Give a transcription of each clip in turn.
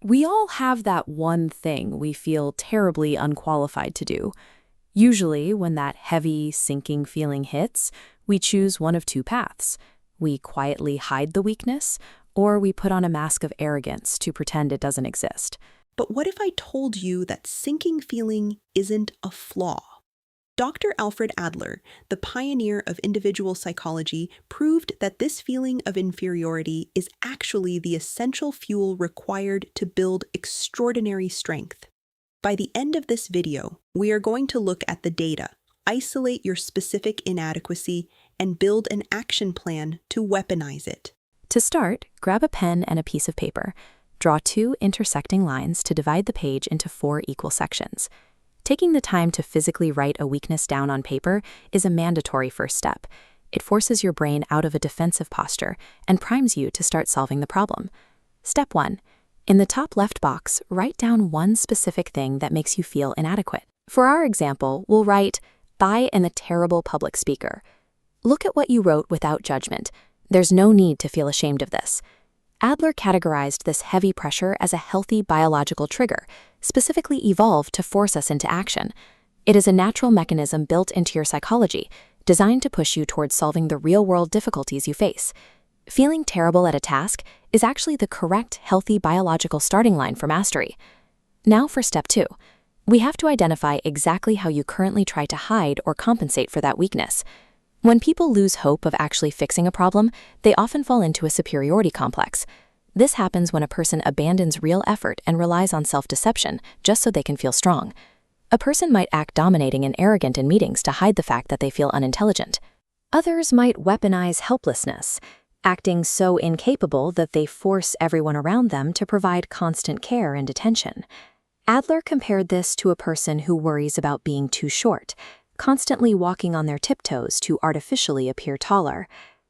We all have that one thing we feel terribly unqualified to do. Usually, when that heavy, sinking feeling hits, we choose one of two paths. We quietly hide the weakness, or we put on a mask of arrogance to pretend it doesn't exist. But what if I told you that sinking feeling isn't a flaw? Dr. Alfred Adler, the pioneer of individual psychology, proved that this feeling of inferiority is actually the essential fuel required to build extraordinary strength. By the end of this video, we are going to look at the data, isolate your specific inadequacy, and build an action plan to weaponize it. To start, grab a pen and a piece of paper. Draw two intersecting lines to divide the page into 4 equal sections. Taking the time to physically write a weakness down on paper is a mandatory first step. It forces your brain out of a defensive posture and primes you to start solving the problem. Step 1. In the top left box, write down one specific thing that makes you feel inadequate. For our example, we'll write, "I am a terrible public speaker." Look at what you wrote without judgment. There's no need to feel ashamed of this. Adler categorized this heavy pressure as a healthy biological trigger, specifically evolved to force us into action. It is a natural mechanism built into your psychology, designed to push you towards solving the real-world difficulties you face. Feeling terrible at a task is actually the correct, healthy biological starting line for mastery. Now for step 2. We have to identify exactly how you currently try to hide or compensate for that weakness. When people lose hope of actually fixing a problem, they often fall into a superiority complex. This happens when a person abandons real effort and relies on self-deception just so they can feel strong. A person might act dominating and arrogant in meetings to hide the fact that they feel unintelligent. Others might weaponize helplessness, acting so incapable that they force everyone around them to provide constant care and attention. Adler compared this to a person who worries about being too short, constantly walking on their tiptoes to artificially appear taller.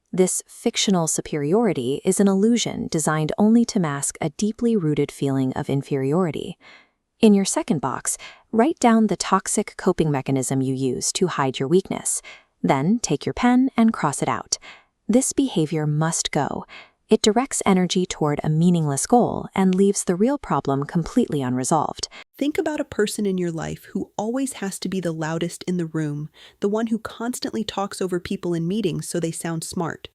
This fictional superiority is an illusion designed only to mask a deeply rooted feeling of inferiority. In your second box, write down the toxic coping mechanism you use to hide your weakness. Then take your pen and cross it out. This behavior must go. It directs energy toward a meaningless goal and leaves the real problem completely unresolved. Think about a person in your life who always has to be the loudest in the room, the one who constantly talks over people in meetings so they sound smart.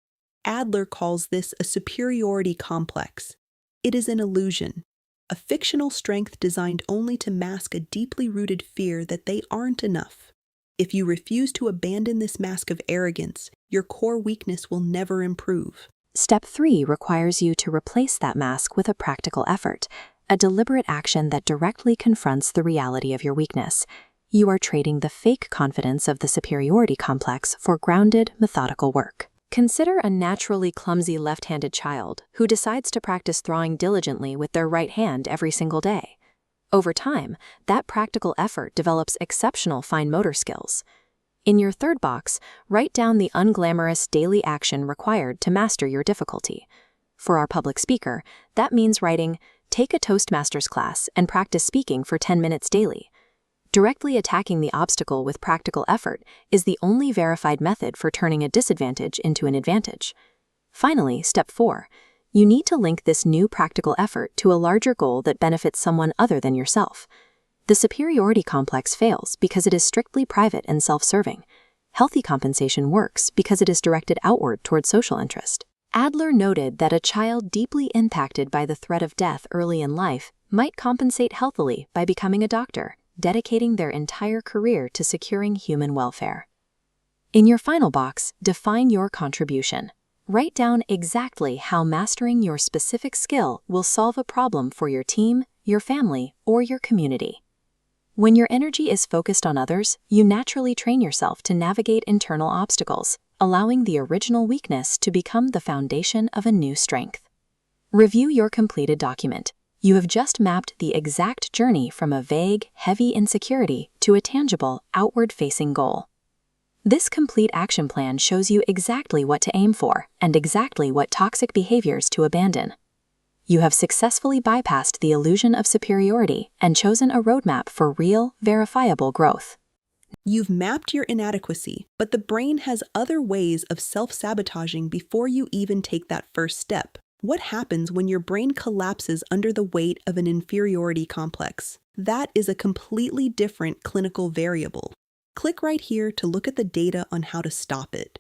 Adler calls this a superiority complex. It is an illusion, a fictional strength designed only to mask a deeply rooted fear that they aren't enough. If you refuse to abandon this mask of arrogance, your core weakness will never improve. Step 3 requires you to replace that mask with a practical effort, a deliberate action that directly confronts the reality of your weakness. You are trading the fake confidence of the superiority complex for grounded, methodical work. Consider a naturally clumsy left-handed child who decides to practice drawing diligently with their right hand every single day. Over time, that practical effort develops exceptional fine motor skills. In your third box, write down the unglamorous daily action required to master your difficulty. For our public speaker, that means writing, "Take a Toastmasters class and practice speaking for 10 minutes daily." Directly attacking the obstacle with practical effort is the only verified method for turning a disadvantage into an advantage. Finally, step 4. You need to link this new practical effort to a larger goal that benefits someone other than yourself. The superiority complex fails because it is strictly private and self-serving. Healthy compensation works because it is directed outward toward social interest. Adler noted that a child deeply impacted by the threat of death early in life might compensate healthily by becoming a doctor, dedicating their entire career to securing human welfare. In your final box, define your contribution. Write down exactly how mastering your specific skill will solve a problem for your team, your family, or your community. When your energy is focused on others, you naturally train yourself to navigate internal obstacles, allowing the original weakness to become the foundation of a new strength. Review your completed document. You have just mapped the exact journey from a vague, heavy insecurity to a tangible, outward-facing goal. This complete action plan shows you exactly what to aim for and exactly what toxic behaviors to abandon. You have successfully bypassed the illusion of superiority and chosen a roadmap for real, verifiable growth. You've mapped your inadequacy, but the brain has other ways of self-sabotaging before you even take that first step. What happens when your brain collapses under the weight of an inferiority complex? That is a completely different clinical variable. Click right here to look at the data on how to stop it.